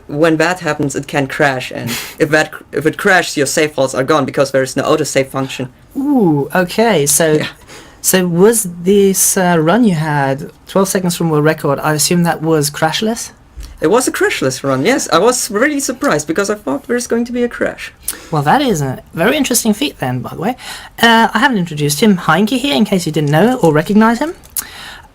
when that happens, it can crash, and if it crashes, your save files are gone because there is no autosave function. Ooh, okay. So was this run you had 12 seconds from a record? I assume that was crashless. It was a crashless run. Yes, I was really surprised because I thought there's going to be a crash. Well, that is a very interesting feat then, by the way. I haven't introduced him. Heinke here, in case you didn't know or recognize him.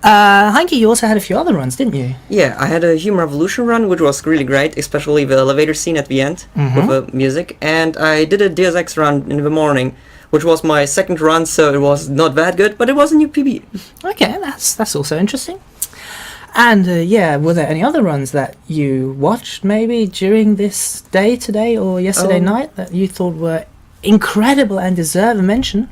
Heinke, you also had a few other runs, didn't you? Yeah, I had a Human Revolution run, which was really great, especially the elevator scene at the end with the music. And I did a Deus Ex run in the morning, which was my second run, so it was not that good, but it was a new PB. Okay, that's also interesting. And were there any other runs that you watched maybe during this day today or yesterday night that you thought were incredible and deserve a mention?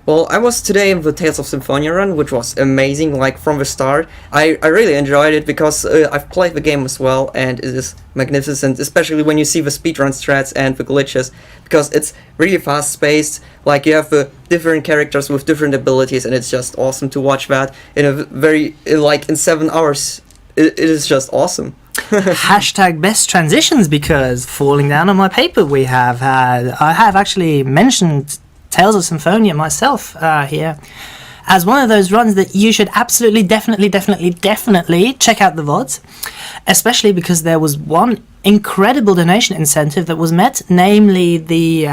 Well, I was today in the Tales of Symphonia run, which was amazing, like from the start. I really enjoyed it because I've played the game as well, and it is magnificent, especially when you see the speedrun strats and the glitches, because it's really fast-paced, like you have the different characters with different abilities, and it's just awesome to watch that in in 7 hours. It is just awesome. Hashtag best transitions, because falling down on my paper I have actually mentioned Tales of Symphonia myself here as one of those runs that you should absolutely definitely check out the VODs, especially because there was one incredible donation incentive that was met, namely the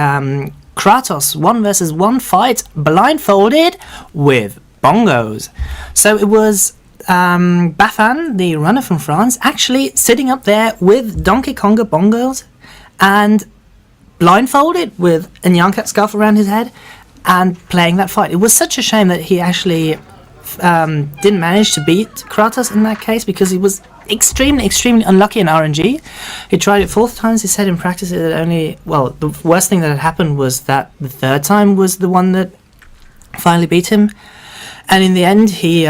Kratos 1 versus 1 fight blindfolded with bongos. So it was Bafan, the runner from France, actually sitting up there with Donkey Konga bongos and blindfolded with a Nyan Cat scarf around his head and playing that fight. It was such a shame that he actually didn't manage to beat Kratos in that case, because he was extremely unlucky in RNG. He tried it 4 times. He said in practice it only... Well, the worst thing that had happened was that the 3rd time was the one that finally beat him. And in the end, he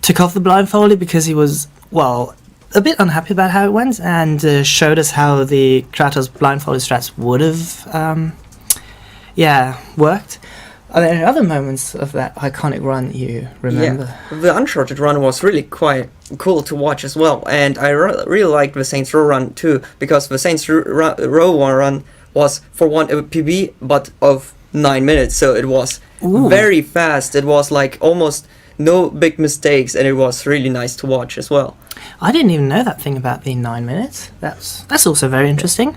took off the blindfolded because he was, a bit unhappy about how it went, and showed us how the Kratos blindfolded strats would have worked. Are there any other moments of that iconic run you remember? Yeah, the Uncharted run was really quite cool to watch as well, and I really liked the Saints Row run too, because the Saints Row run was for one a PB, but of 9 minutes, so it was very fast. It was like almost no big mistakes, and it was really nice to watch as well. I didn't even know that thing about the 9 minutes. That's also very interesting.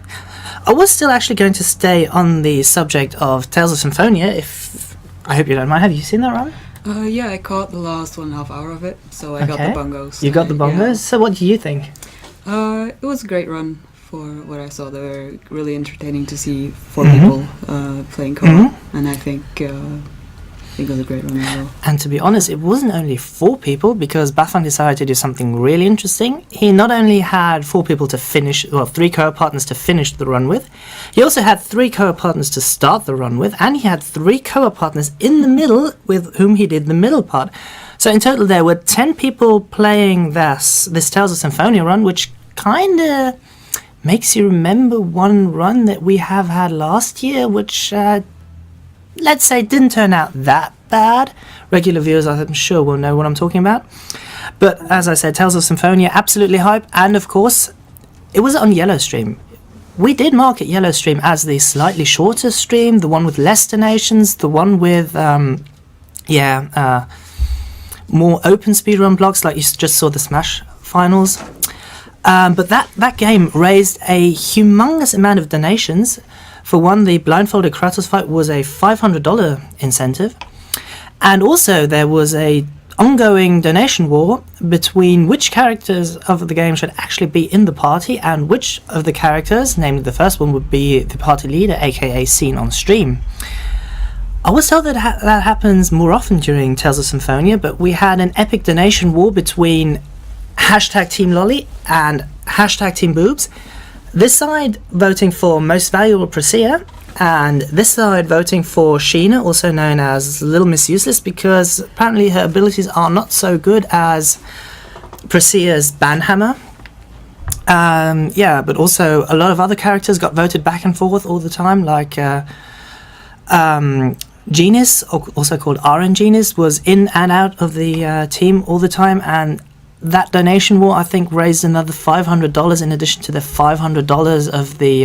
I was still actually going to stay on the subject of Tales of Symphonia, if I hope you don't mind. Have you seen that run? Yeah, I caught the last 1.5 hour of it, so I got the bongos. You got the bongos? Yeah. So what do you think? It was a great run for what I saw. They were really entertaining to see 4 people playing co-op, and I think it was a great run as well. And to be honest, it wasn't only 4 people, because Bafan decided to do something really interesting. He not only had 4 people to finish, 3 co-op partners to finish the run with, he also had 3 co-op partners to start the run with, and he had 3 co-op partners in the middle with whom he did the middle part. So in total there were 10 people playing this Tales of Symphonia run, which kind of makes you remember one run that we have had last year, which let's say didn't turn out that bad. Regular viewers, I'm sure, will know what I'm talking about. But as I said, Tales of Symphonia, absolutely hype. And of course, it was on Yellow Stream. We did market Yellow Stream as the slightly shorter stream, the one with less donations, the one with, more open speedrun blocks, like you just saw the Smash finals. But that game raised a humongous amount of donations. For one, the blindfolded Kratos fight was a $500 incentive. And also there was a ongoing donation war between which characters of the game should actually be in the party and which of the characters, namely the first one, would be the party leader, aka seen on stream. I was told that that happens more often during Tales of Symphonia, but we had an epic donation war between hashtag Team Lolly and hashtag Team Boobs. This side voting for most valuable Priscilla, and this side voting for Sheena, also known as Little Miss Useless, because apparently her abilities are not so good as Priscilla's Banhammer. But also a lot of other characters got voted back and forth all the time, like Genius, also called RN Genius, was in and out of the team all the time, and that donation will, I think, raise another $500 in addition to the $500 of the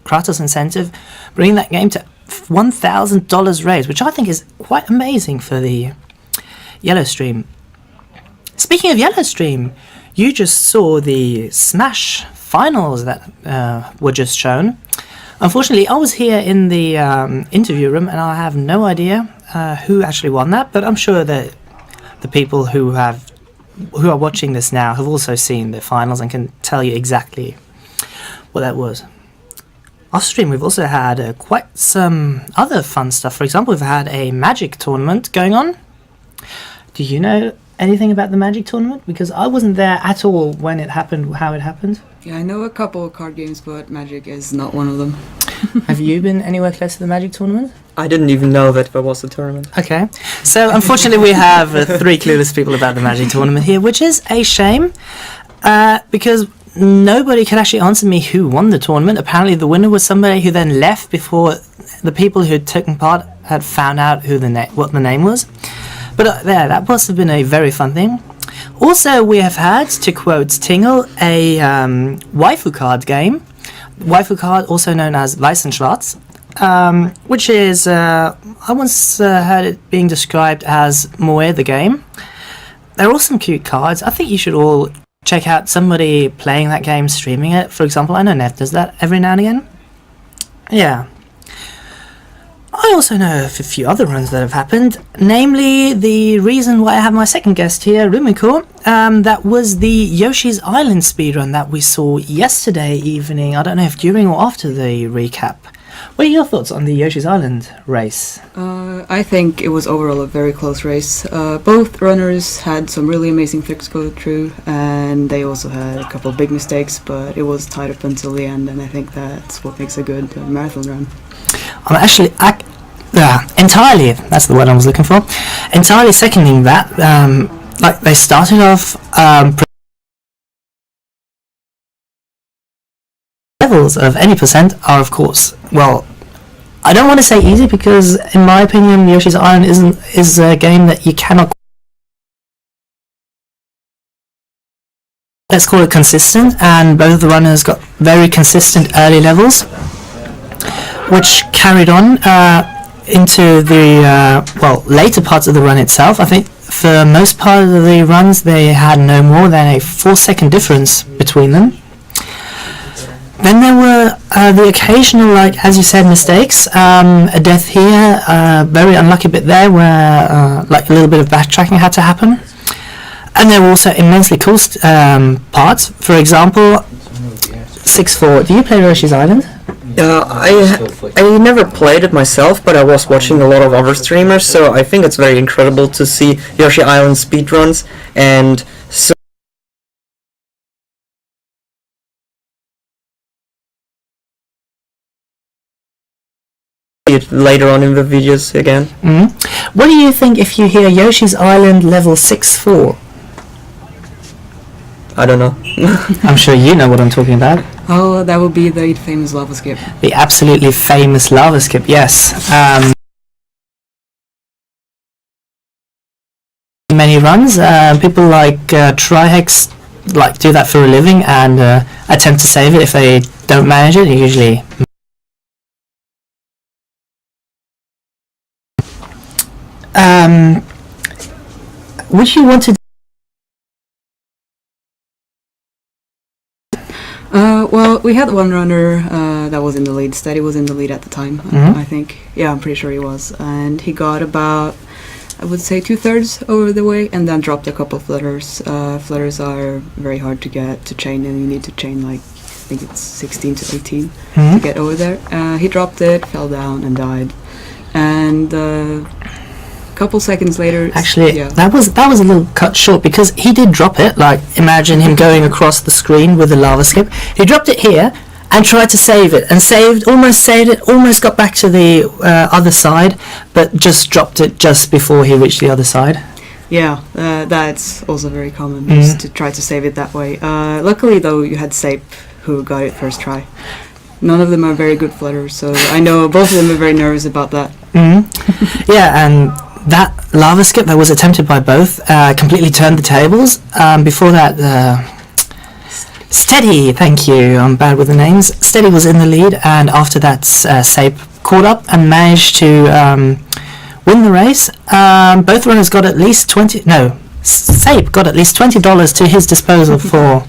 Kratos incentive, bringing that game to $1,000 raised, which I think is quite amazing for the Yellow Stream. Speaking of Yellow Stream, you just saw the Smash finals that were just shown. Unfortunately, I was here in the interview room, and I have no idea who actually won that, but I'm sure that the people who are watching this now have also seen the finals and can tell you exactly what that was. Off stream, we've also had quite some other fun stuff. For example, we've had a Magic tournament going on. Do you know anything about the Magic tournament? Because I wasn't there at all when it happened, how it happened. Yeah, I know a couple of card games, but Magic is not one of them. Have you been anywhere close to the Magic tournament? I didn't even know that there was a tournament. Okay, so unfortunately we have three clueless people about the Magic tournament here, which is a shame, because nobody can actually answer me who won the tournament. Apparently the winner was somebody who then left before the people who had taken part had found out who what the name was. But that must have been a very fun thing. Also, we have had, to quote Tingle, a waifu card game. Waifu card, also known as Weissenschwarz, which is, I once heard it being described as Moe the game. There are awesome cute cards. I think you should all check out somebody playing that game, streaming it. For example, I know Nev does that every now and again. Yeah. I also know of a few other runs that have happened, namely the reason why I have my second guest here, Rumiko. That was the Yoshi's Island speedrun that we saw yesterday evening. I don't know if during or after the recap. What are your thoughts on the Yoshi's Island race? I think it was overall a very close race. Both runners had some really amazing tricks go through, and they also had a couple of big mistakes, but it was tight up until the end, and I think that's what makes a good marathon run. I'm actually entirely, that's the word I was looking for, entirely seconding that. Like, they started off levels of any percent are, of course, well, I don't want to say easy, because in my opinion Yoshi's Island is a game that you cannot, let's call it consistent, and both of the runners got very consistent early levels, which carried on into the later parts of the run itself. I think for most part of the runs they had no more than a 4-second difference between them. Then there were the occasional, like as you said, mistakes. A death here, very unlucky bit there where like a little bit of backtracking had to happen. And there were also immensely cool parts. For example, 6-4. Do you play Yoshi's Island? I never played it myself, but I was watching a lot of other streamers, so I think it's very incredible to see Yoshi Island speedruns, and so it later on in the videos again. What do you think if you hear Yoshi's Island level 6-4? I don't know. I'm sure you know what I'm talking about. Oh, that would be the famous lava skip. The absolutely famous lava skip, yes. Many runs, people like Trihex like do that for a living and attempt to save it if they don't manage it. Usually, would you want to? Well, we had one runner that was in the lead. Steady was in the lead at the time, I think. Yeah, I'm pretty sure he was. And he got about, I would say, 2/3 over the way, and then dropped a couple of flutters. Flutters are very hard to get to chain, and you need to chain like, I think it's 16 to 18 to get over there. He dropped it, fell down, and died. And couple seconds later, actually, that was a little cut short, because he did drop it. Like, imagine him going across the screen with the lava skip. He dropped it here and tried to save it, and almost saved it, almost got back to the other side, but just dropped it just before he reached the other side. Yeah, that's also very common, just to try to save it that way. Luckily, though, you had Sape, who got it first try. None of them are very good flutters, so I know both of them are very nervous about that. Yeah, and that lava skip that was attempted by both completely turned the tables. Before that, Steady, thank you, I'm bad with the names. Steady was in the lead, and after that, Sape caught up and managed to win the race. Both runners got at least Sape got at least $20 to his disposal for,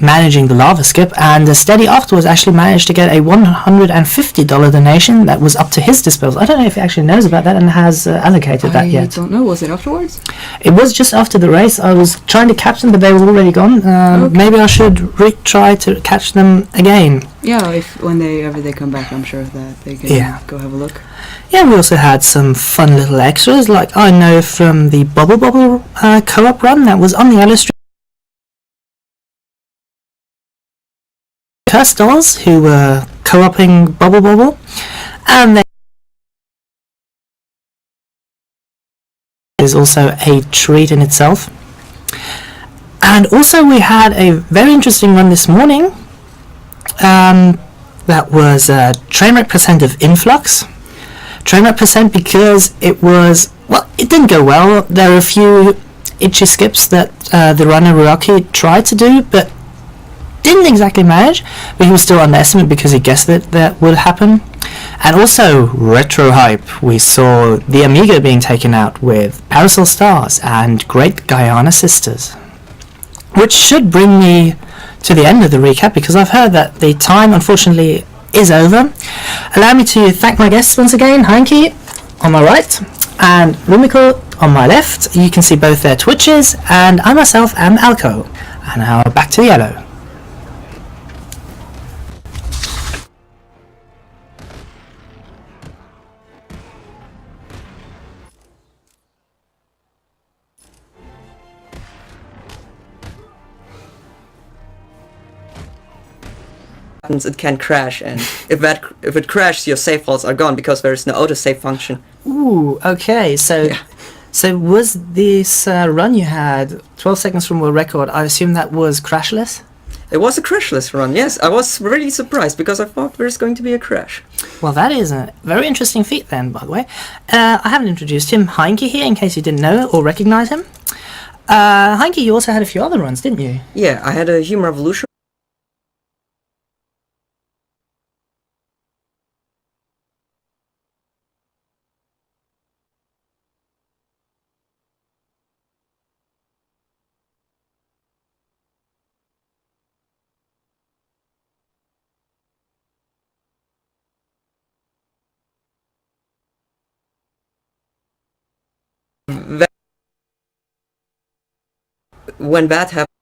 managing the lava skip, and Steady afterwards actually managed to get a $150 donation that was up to his disposal. I don't know if he actually knows about that and has allocated that yet. I don't know. Was it afterwards? It was just after the race. I was trying to catch them, but they were already gone. Okay. Maybe I should try to catch them again. Yeah, if whenever they come back, I'm sure that they can go have a look. Yeah, we also had some fun little extras, like I know from the Bubble Bobble co-op run that was on the Alice Street. Curse dolls who were co-oping Bubble Bobble, and they is also a treat in itself. And also we had a very interesting run this morning. That was trainwreck percent of influx. Trainwreck percent because it didn't go well. There were a few itchy skips that the runner Ryuki tried to do, but didn't exactly manage, but he was still on the estimate because he guessed that would happen. And also retro hype, we saw the Amiga being taken out with Parasol Stars and Great Guyana Sisters, which should bring me to the end of the recap because I've heard that the time unfortunately is over. Allow me to thank my guests once again, Heinke on my right and Rumiko on my left. You can see both their Twitches, and I myself am Alco. And now back to the yellow. It can crash, and if it crashes, your save files are gone because there is no autosave function. Ooh, okay. So was this run you had 12 seconds from world record? I assume that was crashless. It was a crashless run. Yes, I was really surprised because I thought there's going to be a crash. Well, that is a very interesting feat then, by the way. I haven't introduced him. Heinke here, in case you didn't know or recognize him. Heinke, you also had a few other runs, didn't you? Yeah, I had a Human Revolution. When that happened,